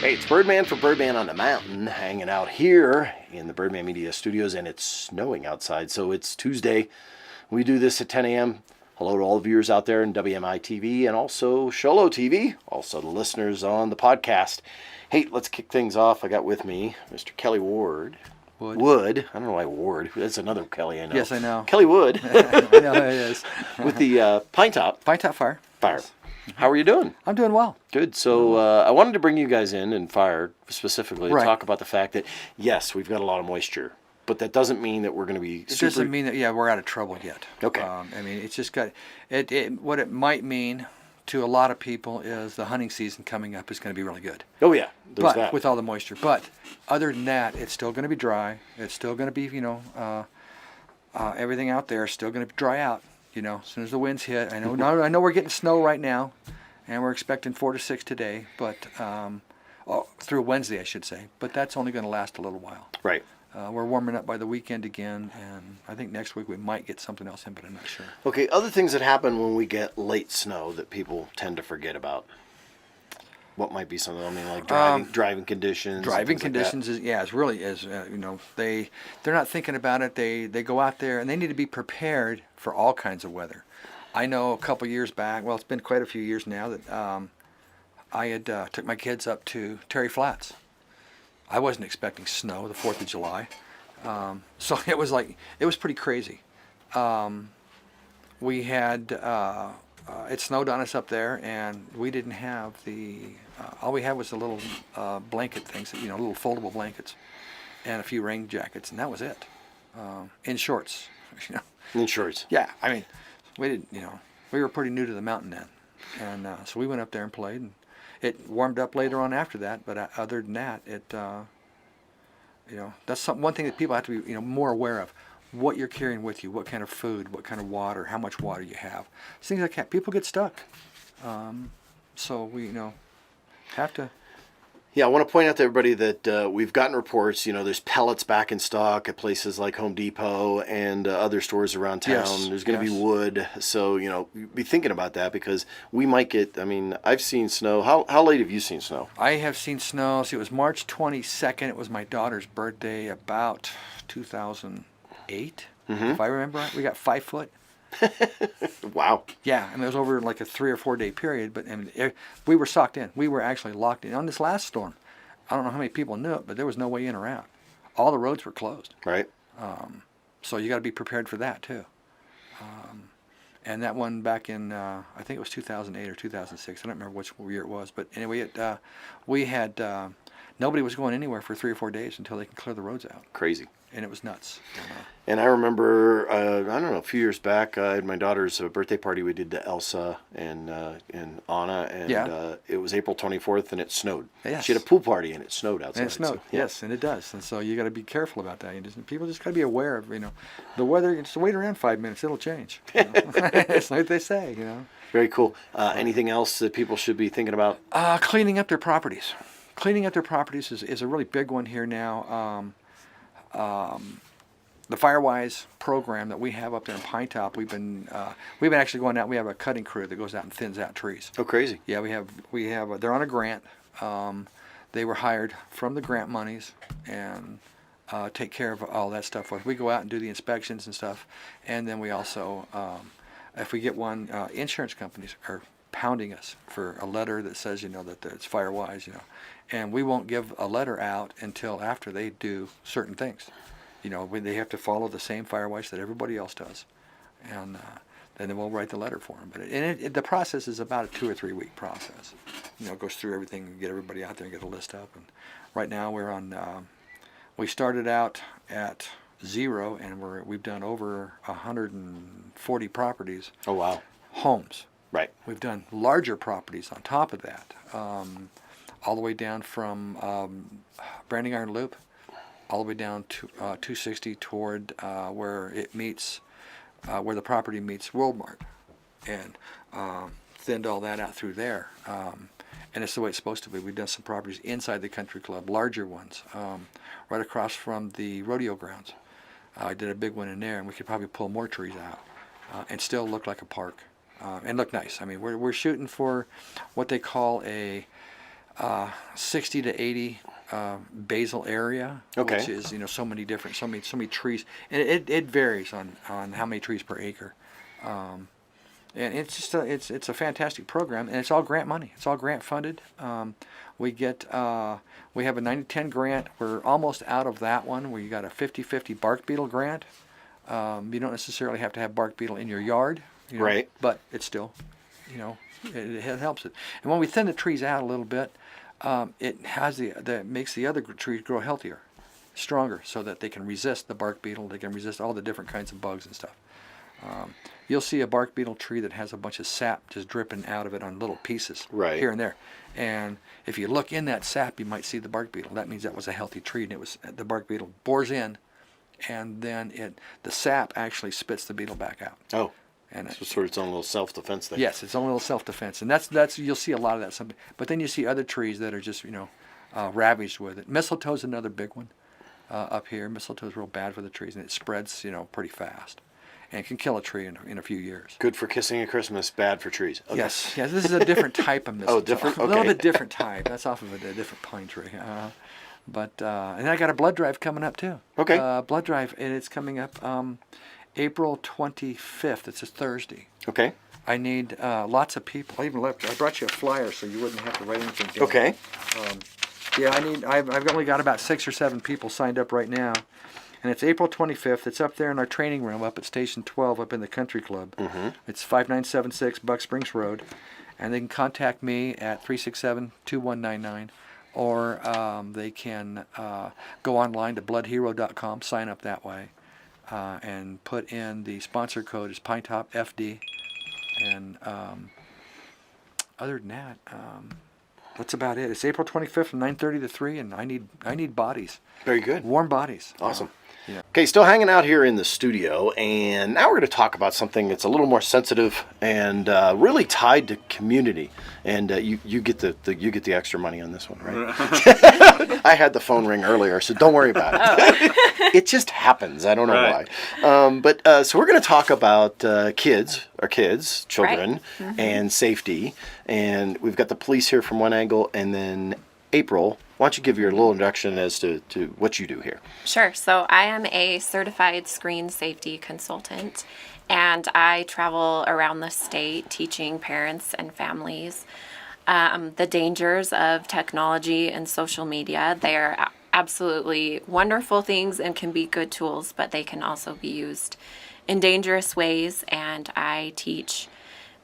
Hey, it's Birdman for Birdman on the Mountain, hanging out here in the Birdman Media Studios, and it's snowing outside, so it's Tuesday. We do this at 10 a.m. Hello to all the viewers out there in WMI TV and also Sholo TV, also the listeners on the podcast. Hey, let's kick things off. I got with me Mr. Kelly Ward. Wood. I don't know why Ward. That's another Kelly I know. Yes, I know. Kelly Wood. I know it is. With the Pinetop Fire. Yes. How are you doing? I'm doing well. Good. So I wanted to bring you guys in and Fire specifically to Right. talk about the fact that, yes, we've got a lot of moisture, but that doesn't mean that we're going to be It doesn't mean that, we're out of trouble yet. Okay. I mean, it's just got, what it might mean to a lot of people is the hunting season coming up is going to be really good. Oh, yeah. There's But that. with all the moisture. But other than that, it's still going to be dry. It's still going to be, everything out there is still going to dry out. As soon as the winds hit. I know we're getting snow right now, and we're expecting 4 to 6 today, but through Wednesday, I should say. But that's only going to last a little while. Right. We're warming up by the weekend again, and I think next week we might get something else in, but I'm not sure. Okay, other things that happen when we get late snow that people tend to forget about. What might be something? I mean, like driving conditions. Driving conditions it's really they're not thinking about it. They go out there and they need to be prepared for all kinds of weather. I know a couple years back, well, it's been quite a few years now that I had took my kids up to Terry Flats. I wasn't expecting snow the 4th of July, so it was pretty crazy. We had it snowed on us up there, and we didn't have all we had was the little blanket things, little foldable blankets, and a few rain jackets, and that was it. In shorts, In shorts. Yeah, I mean, we didn't, we were pretty new to the mountain then, and so we went up there and played, and it warmed up later on after that. But other than that, that's one thing that people have to be, more aware of. What you're carrying with you, what kind of food, what kind of water, how much water you have, things like that. People get stuck, so we, have to. Yeah, I want to point out to everybody that we've gotten reports, there's pellets back in stock at places like Home Depot and other stores around town. Yes, There's going to be wood. So, be thinking about that because we might get, I've seen snow. How late have you seen snow? I have seen snow. See, it was March 22nd. It was my daughter's birthday, about 2008, if I remember right. We got 5 foot. Wow. Yeah, it was over like a 3 or 4 day period, but we were socked in. We were actually locked in. On this last storm, I don't know how many people knew it, but there was no way in or out. All the roads were closed. Right. So you got to be prepared for that too. And that one back in, I think it was 2008 or 2006. I don't remember which year it was, but anyway, we had nobody was going anywhere for 3 or 4 days until they could clear the roads out. Crazy. And it was nuts. And I remember, a few years back, I had my daughter's birthday party. We did to Elsa and Anna, and it was April 24th, and it snowed. Yes. She had a pool party, and it snowed outside. And it snowed, so, yeah. yes, and it does. And so you got to be careful about that. People just got to be aware of, the weather. Just wait around 5 minutes, it'll change. It's like they say, Very cool. Anything else that people should be thinking about? Cleaning up their properties. Cleaning up their properties is a really big one here now. The Firewise program that we have up there in Pinetop, we've been actually going out. We have a cutting crew that goes out and thins out trees. Oh, crazy! Yeah, we have. They're on a grant. They were hired from the grant monies and take care of all that stuff. We go out and do the inspections and stuff, and then we also, if we get one, insurance companies are pounding us for a letter that says that it's Firewise, and we won't give a letter out until after they do certain things. They have to follow the same Firewise that everybody else does, and then we'll write the letter for them. But the process is about a 2 or 3 week process. It goes through everything and get everybody out there and get a list up. And right now we're on. We started out at 0, and we've done over 140 properties. Oh, wow! Homes. Right. We've done larger properties on top of that, all the way down from Branding Iron Loop, all the way down to 260 toward where it meets, where the property meets Worldmark, and thinned all that out through there. And it's the way it's supposed to be. We've done some properties inside the country club, larger ones, right across from the rodeo grounds. I did a big one in there, and we could probably pull more trees out and still look like a park and look nice. I mean, we're shooting for what they call a 60 to 80 basal area, Okay. which is so many different, so many trees, and it varies on how many trees per acre, and it's just it's a fantastic program, and it's all grant money. It's all grant funded. We have a 90-10 grant. We're almost out of that one. We got a 50-50 bark beetle grant. You don't necessarily have to have bark beetle in your yard, Right. but it's still, it helps it. And when we thin the trees out a little bit, it has that makes the other trees grow healthier, stronger, so that they can resist the bark beetle. They can resist all the different kinds of bugs and stuff. You'll see a bark beetle tree that has a bunch of sap just dripping out of it on little pieces, Right. here and there. And if you look in that sap, you might see the bark beetle. That means that was a healthy tree, and the bark beetle bores in, and then the sap actually spits the beetle back out. Oh. And So sort of its own little self-defense thing. yes, it's own little self-defense, and that's you'll see a lot of that. But then you see other trees that are just ravaged with it. Mistletoe's another big one up here. Mistletoe's real bad for the trees, and it spreads pretty fast, and it can kill a tree in a few years. Good for kissing at Christmas, bad for trees. Okay. Yes, this is a different type of mistletoe. different? A little Okay. bit different type. That's off of a different pine tree. And I got a blood drive coming up too. Okay. Blood drive, and it's coming up April 25th. It's a Thursday. Okay. I need lots of people. I brought you a flyer so you wouldn't have to write anything down. Okay. I've only got about 6 or 7 people signed up right now, and it's April 25th. It's up there in our training room up at Station 12 up in the Country Club. Mm-hmm. It's 5976 Buck Springs Road, and they can contact me at 367-2199, or they can go online to bloodhero.com, sign up that way, and put in the sponsor code is Pinetop FD, and other than that, that's about it. It's April 25th from 9:30 to 3, and I need bodies, Very good. warm bodies. Awesome. Yeah. Okay, still hanging out here in the studio, and now we're going to talk about something that's a little more sensitive and really tied to community. And you get the extra money on this one, right? I had the phone ring earlier, so don't worry about it. It just happens. I don't know Right. why. So we're going to talk about children, Right. Mm-hmm. and safety. And we've got the police here from one angle, and then April. Why don't you give your little introduction as to what you do here? Sure. So I am a certified screen safety consultant, and I travel around the state teaching parents and families the dangers of technology and social media. They are absolutely wonderful things and can be good tools, but they can also be used in dangerous ways. And I teach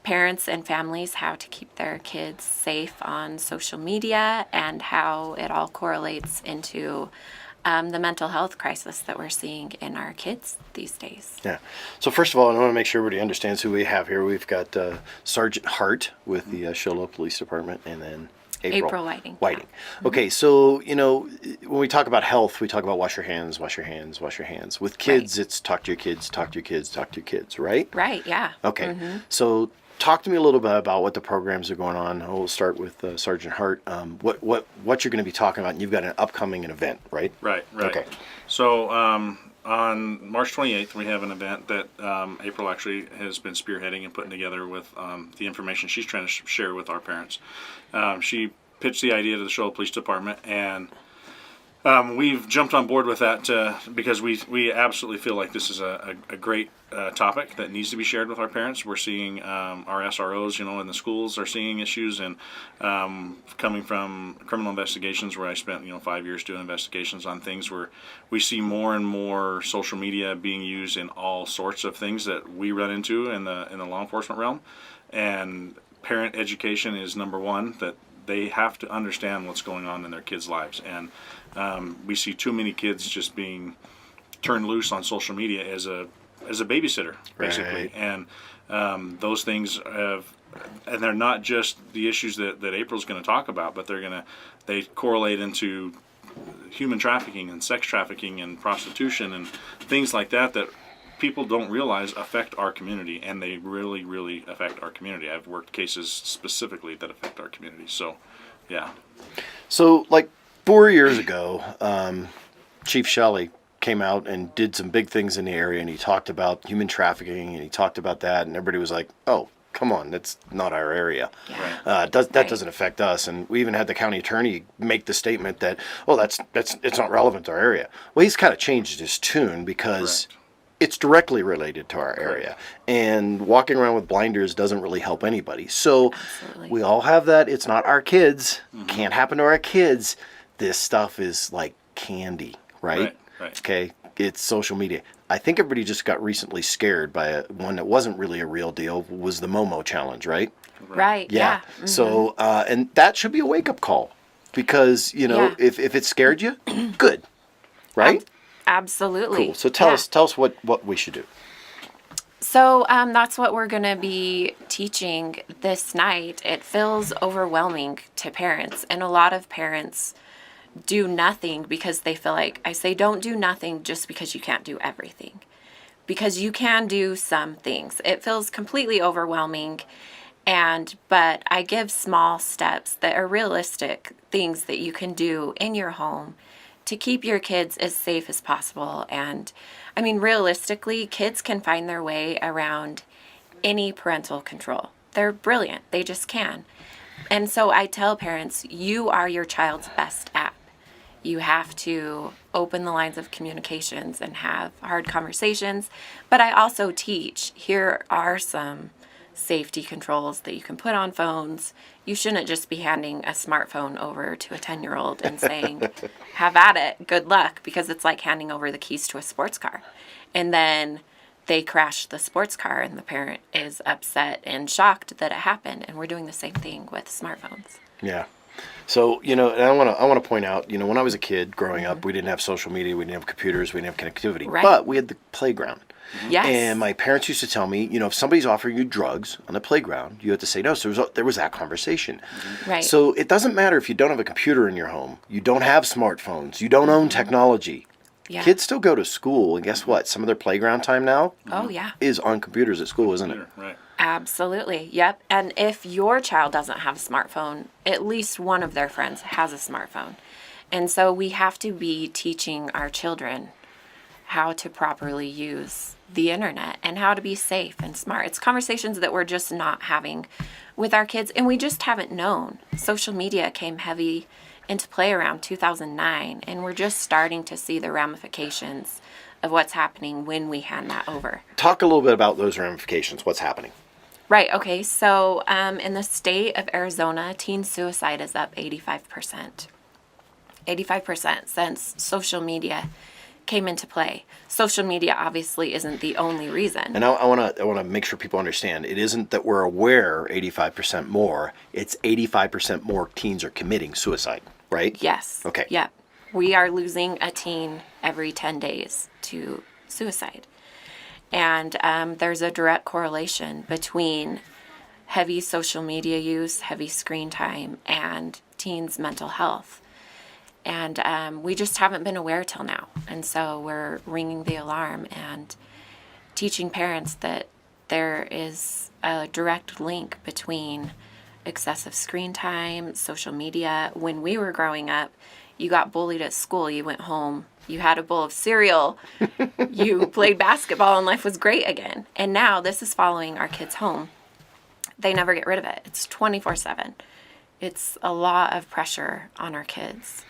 parents and families how to keep their kids safe on social media and how it all correlates into the mental health crisis that we're seeing in our kids these days. Yeah. So first of all, I want to make sure everybody understands who we have here. We've got Sergeant Hart with the Show Police Department, and then April Whiting. Whiting. Okay, so when we talk about health, we talk about wash your hands, wash your hands, wash your hands. With kids, it's talk to your kids, talk to your kids, talk to your kids, right? Right, yeah. Okay. So talk to me a little bit about what the programs are going on. We'll start with Sergeant Hart. What you're going to be talking about, and you've got an upcoming event, right? Right. Okay. So on March 28th, we have an event that April actually has been spearheading and putting together with the information she's trying to share with our parents. She pitched the idea to the Show Police Department, and we've jumped on board with that because we absolutely feel like this is a great topic that needs to be shared with our parents. We're seeing our SROs, in the schools are seeing issues, and coming from criminal investigations where I spent 5 years doing investigations on things where we see more and more social media being used in all sorts of things that we run into in the law enforcement realm. And parent education is number one, that they have to understand what's going on in their kids' lives. And we see too many kids just being turned loose on social media as a babysitter, basically. Right. And those things and they're not just the issues that April's going to talk about, but they correlate into human trafficking and sex trafficking and prostitution and things like that people don't realize affect our community, and they really, really affect our community. I've worked cases specifically that affect our community. So, yeah. So, 4 years ago, Chief Shelley came out and did some big things in the area, and he talked about human trafficking, and he talked about that, and everybody was like, oh, come on, that's not our area. Yeah. Right. That Right. doesn't affect us. And we even had the county attorney make the statement that, oh, that's it's not relevant to our area. Well, he's kind of changed his tune because Correct. it's directly related to our area. And walking around with blinders doesn't really help anybody. So Absolutely. we all have that. It's not our kids. Can't happen to our kids. This stuff is like candy, right? Right. Okay. It's social media. I think everybody just got recently scared by one that wasn't really a real deal, was the Momo challenge, right? Right. Yeah. Mhm. So, and that should be a wake up call because, you know, Yeah. if it scared you, good. Right? Absolutely. Cool. So tell Yeah. us what we should do. So that's what we're going to be teaching this night. It feels overwhelming to parents, and a lot of parents do nothing because they feel like, I say don't do nothing just because you can't do everything, because you can do some things. It feels completely overwhelming, but I give small steps that are realistic things that you can do in your home to keep your kids as safe as possible. And I mean, realistically, kids can find their way around any parental control. They're brilliant. They just can. And so I tell parents, you are your child's best app. You have to open the lines of communications and have hard conversations. But I also teach, here are some safety controls that you can put on phones. You shouldn't just be handing a smartphone over to a 10-year-old and saying, have at it, good luck, because it's like handing over the keys to a sports car. And then they crash the sports car and the parent is upset and shocked that it happened. And we're doing the same thing with smartphones. Yeah. So, you know, and I want to point out, you know, when I was a kid growing up, we didn't have social media, we didn't have computers, we didn't have connectivity, Right. but we had the playground. Yes. And my parents used to tell me, you know, if somebody's offering you drugs on the playground, you have to say no. So there was that conversation. Right. So it doesn't matter if you don't have a computer in your home, you don't have smartphones, you don't own technology. Yeah. Kids still go to school, and guess what? Some of their playground time now Oh, yeah. is on computers at school, isn't it? Right. Absolutely. Yep. And if your child doesn't have a smartphone, at least one of their friends has a smartphone. And so we have to be teaching our children how to properly use the internet and how to be safe and smart. It's conversations that we're just not having with our kids, and we just haven't known. Social media came heavy into play around 2009, and we're just starting to see the ramifications of what's happening when we hand that over. Talk a little bit about those ramifications. What's happening? Right. Okay. So in the state of Arizona, teen suicide is up 85%. 85% since social media came into play. Social media obviously isn't the only reason. And I want to make sure people understand. It isn't that we're aware 85% more. It's 85% more teens are committing suicide, right? Yes. Okay. Yep. We are losing a teen every 10 days to suicide. And there's a direct correlation between heavy social media use, heavy screen time, and teens' mental health. And we just haven't been aware till now. And so we're ringing the alarm and teaching parents that there is a direct link between excessive screen time, social media. When we were growing up, you got bullied at school, you went home, you had a bowl of cereal, you played basketball, and life was great again. And now this is following our kids home. They never get rid of it. It's 24/7. It's a lot of pressure on our kids.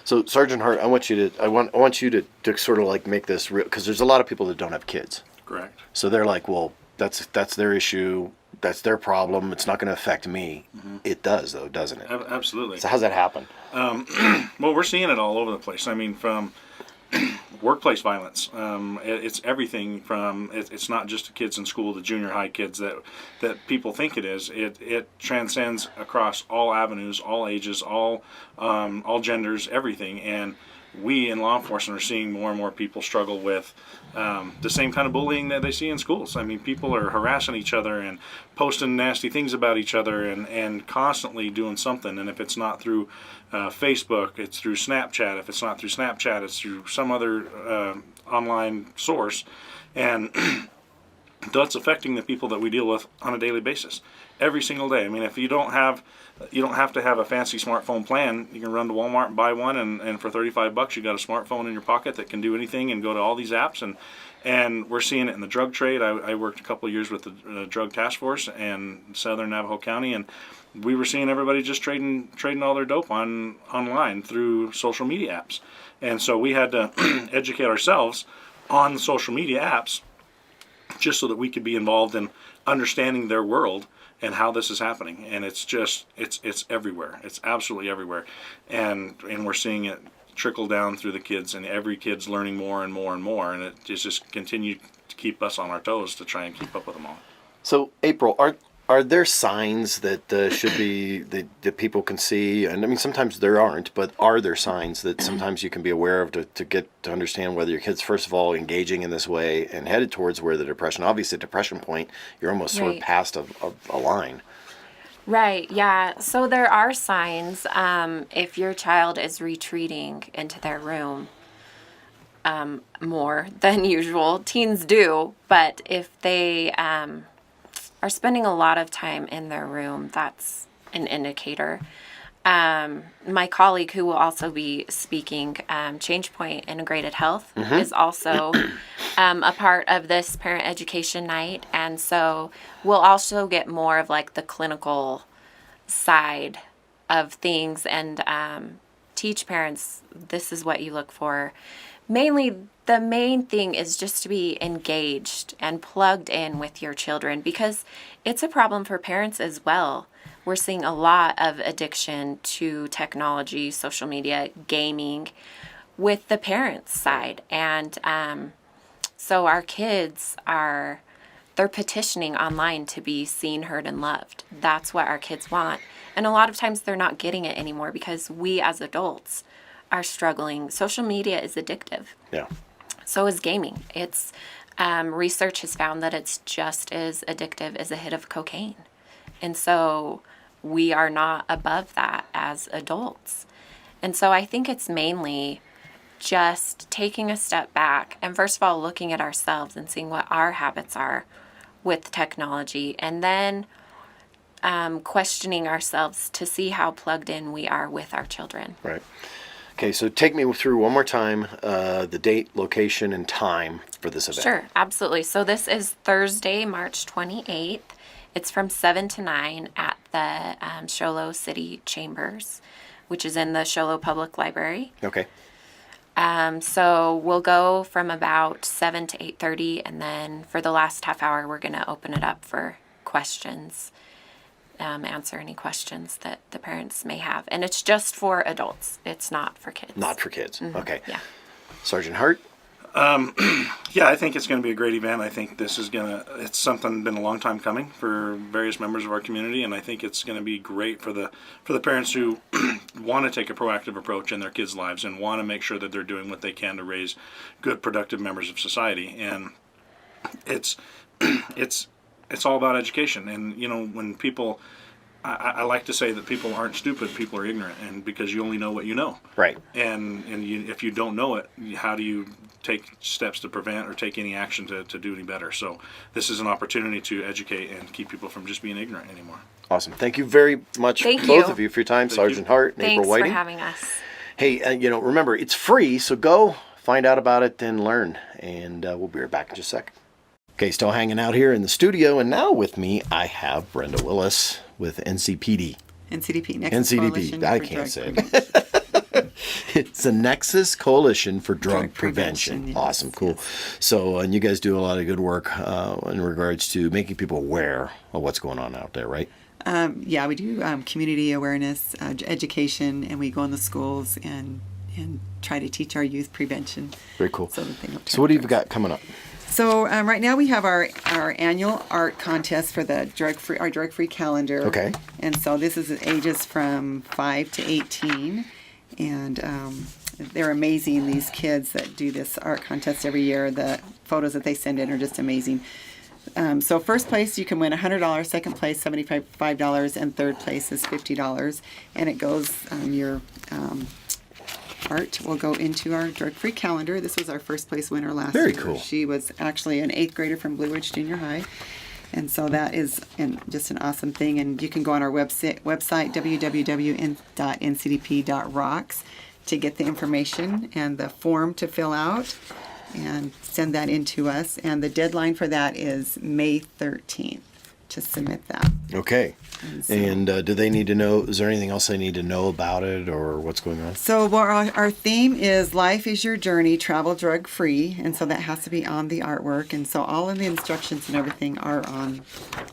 So Sergeant Hart, I want you to sort of like make this real, because there's a lot of people that don't have kids. Correct. So they're like, well, that's their issue. That's their problem. It's not going to affect me. It does, though, doesn't it? Absolutely. So how's that happen? Well, we're seeing it all over the place. I mean, from workplace violence, it's everything from, it's not just the kids in school, the junior high kids that people think it is. It transcends across all avenues, all ages, all genders, everything. And we in law enforcement are seeing more and more people struggle with the same kind of bullying that they see in schools. I mean, people are harassing each other and posting nasty things about each other and constantly doing something. And if it's not through Facebook, it's through Snapchat. If it's not through Snapchat, it's through some other online source. And that's affecting the people that we deal with on a daily basis, every single day. I mean, if you don't have to have a fancy smartphone plan. You can run to Walmart and buy one, and for $35, you got a smartphone in your pocket that can do anything and go to all these apps. And we're seeing it in the drug trade. I worked a couple of years with the drug task force in Southern Navajo County, and we were seeing everybody just trading all their dope online through social media apps. And so we had to educate ourselves on the social media apps just so that we could be involved in understanding their world and how this is happening. And it's just, it's everywhere. It's absolutely everywhere. And we're seeing it trickle down through the kids, and every kid's learning more and more and more. And it just continued to keep us on our toes to try and keep up with them all. So, April, are there signs that should be that people can see? And I mean, sometimes there aren't, but are there signs that sometimes you can be aware of to get to understand whether your kid's, first of all, engaging in this way and headed towards where the depression, obviously at depression point, you're almost sort of past a line. Right, yeah. So there are signs if your child is retreating into their room more than usual. Teens do, but if they are spending a lot of time in their room, that's an indicator. My colleague, who will also be speaking, ChangePoint Integrated Health, is also a part of this parent education night. And so we'll also get more of like the clinical side of things and teach parents this is what you look for. Mainly, the main thing is just to be engaged and plugged in with your children, because it's a problem for parents as well. We're seeing a lot of addiction to technology, social media, gaming with the parents' side. And so our kids they're petitioning online to be seen, heard, and loved. That's what our kids want. And a lot of times they're not getting it anymore because we as adults are struggling. Social media is addictive. Yeah. So is gaming. It's research has found that it's just as addictive as a hit of cocaine. And so we are not above that as adults. And so I think it's mainly just taking a step back and first of all looking at ourselves and seeing what our habits are with technology, and then questioning ourselves to see how plugged in we are with our children. Right. Okay, so take me through one more time the date, location, and time for this event. Sure, absolutely. So this is Thursday, March 28th. It's from 7 to 9 at the Show Low City Chambers, which is in the Show Low Public Library. Okay. So we'll go from about 7 to 8:30, and then for the last half hour, we're going to open it up for questions, answer any questions that the parents may have. And it's just for adults. It's not for kids. Not for kids. Mm-hmm. Okay. Yeah. Sergeant Hart? Yeah, I think it's going to be a great event. I think this is it's something been a long time coming for various members of our community, and I think it's going to be great for the parents who want to take a proactive approach in their kids' lives and want to make sure that they're doing what they can to raise good, productive members of society. And it's all about education. And, you know, when people, I like to say that people aren't stupid, people are ignorant, and because you only know what you know. Right. And if you don't know it, how do you take steps to prevent or take any action to do any better? So this is an opportunity to educate and keep people from just being ignorant anymore. Awesome. Thank you very much, both of you, for your time. Sergeant Hart and April Whiting. Thanks for having us. Hey, remember, it's free, so go find out about it and learn. And we'll be right back in just a sec. Okay, still hanging out here in the studio, and now with me I have Brenda Willis with NCPD. NCDP, Nexus Coalition. I can't say it. It's the Nexus Coalition for Drug Prevention. Yes, awesome, cool. Yes. So, and you guys do a lot of good work in regards to making people aware of what's going on out there, right? Yeah, we do community awareness, education, and we go in the schools and try to teach our youth prevention. Very cool. So, that they don't So what do you turn got coming up? So right now we have our annual art contest for the drug-free calendar. Okay. And so this is ages from 5 to 18. And they're amazing, these kids that do this art contest every year. The photos that they send in are just amazing. So first place, you can win $100. Second place, $75. And third place is $50. And it goes, your art will go into our drug-free calendar. This was our first place winner last Very year. cool. She was actually an 8th grader from Blue Ridge Junior High. And so that is just an awesome thing. And you can go on our website www.ncdp.rocks, to get the information and the form to fill out and send that in to us. And the deadline for that is May 13th to submit that. Okay. so- And do they need to know, is there anything else they need to know about it or what's going on? So our theme is Life is Your Journey, Travel Drug Free, and so that has to be on the artwork, and so all of the instructions and everything are on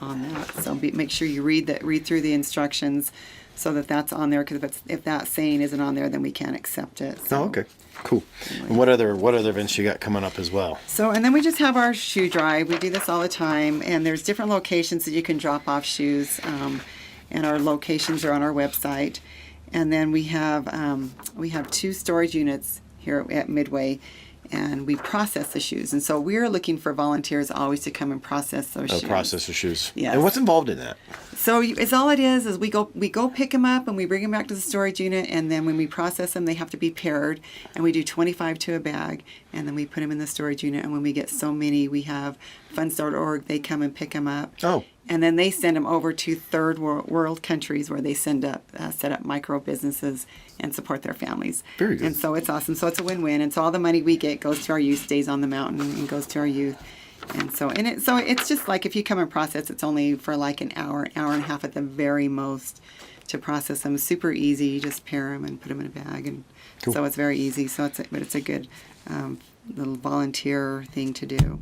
that. So make sure you read through the instructions so that that's on there, because if that saying isn't on there, then we can't accept it. So. Oh, okay. Cool. And what other events you got coming up as well? So, and then we just have our shoe drive. We do this all the time, and there's different locations that you can drop off shoes, and our locations are on our website. And then we have 2 storage units here at Midway, and we process the shoes. And so we're looking for volunteers always to come and process those shoes. Process the shoes. Yes. And what's involved in that? So it's all it is we go pick them up and we bring them back to the storage unit, and then when we process them, they have to be paired, and we do 25 to a bag, and then we put them in the storage unit. And when we get so many, we have funds.org, they come and pick them up. Oh. And then they send them over to third world countries where they set up micro businesses and support their families. Very good. And so it's awesome. So it's a win-win. And so all the money we get goes to our youth, stays on the mountain, and goes to our youth. And so it's just like if you come and process, it's only for like an hour and a half at the very most to process them. Super easy. You just pair them and put them in a bag, and Cool. so it's very easy. So it's a good little volunteer thing to do.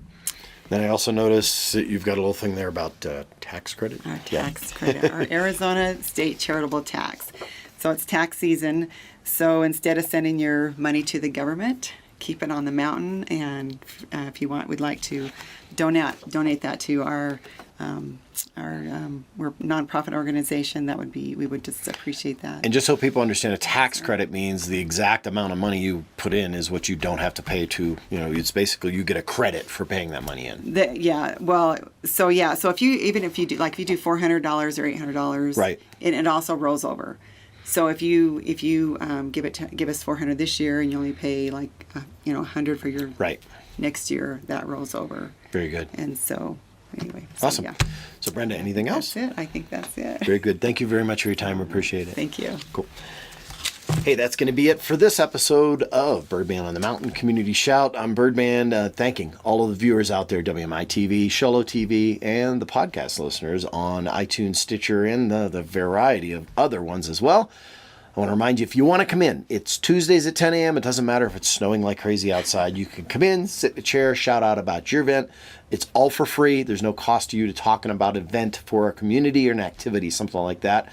Then I also noticed that you've got a little thing there about tax credit. Our tax credit, our Arizona state charitable tax. So it's tax season. So instead of sending your money to the government, keep it on the mountain. And if you want, we'd like to donate that to our we're a nonprofit organization. We would just appreciate that. And just so people understand, a tax credit means the exact amount of money you put in is what you don't have to pay to, it's basically you get a credit for paying that money in. So if you do $400 or $800, Right. it also rolls over. So if you give us $400 this year and you only pay $100 for your Right. next year, that rolls over. Very good. And so anyway, Awesome. yeah. So Brenda, anything else? That's it. I think that's it. Very good. Thank you very much for your time. Appreciate it. Thank you. Cool. Hey, that's going to be it for this episode of Birdman on the Mountain Community Shout. I'm Birdman, thanking all of the viewers out there, WMI TV, Sholo TV, and the podcast listeners on iTunes, Stitcher, and the variety of other ones as well. I want to remind you, if you want to come in, it's Tuesdays at 10 a.m. It doesn't matter if it's snowing like crazy outside. You can come in, sit in a chair, shout out about your event. It's all for free. There's no cost to you to talking about an event for a community or an activity, something like that.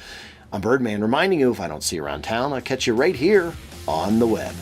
I'm Birdman reminding you, if I don't see you around town, I'll catch you right here on the web.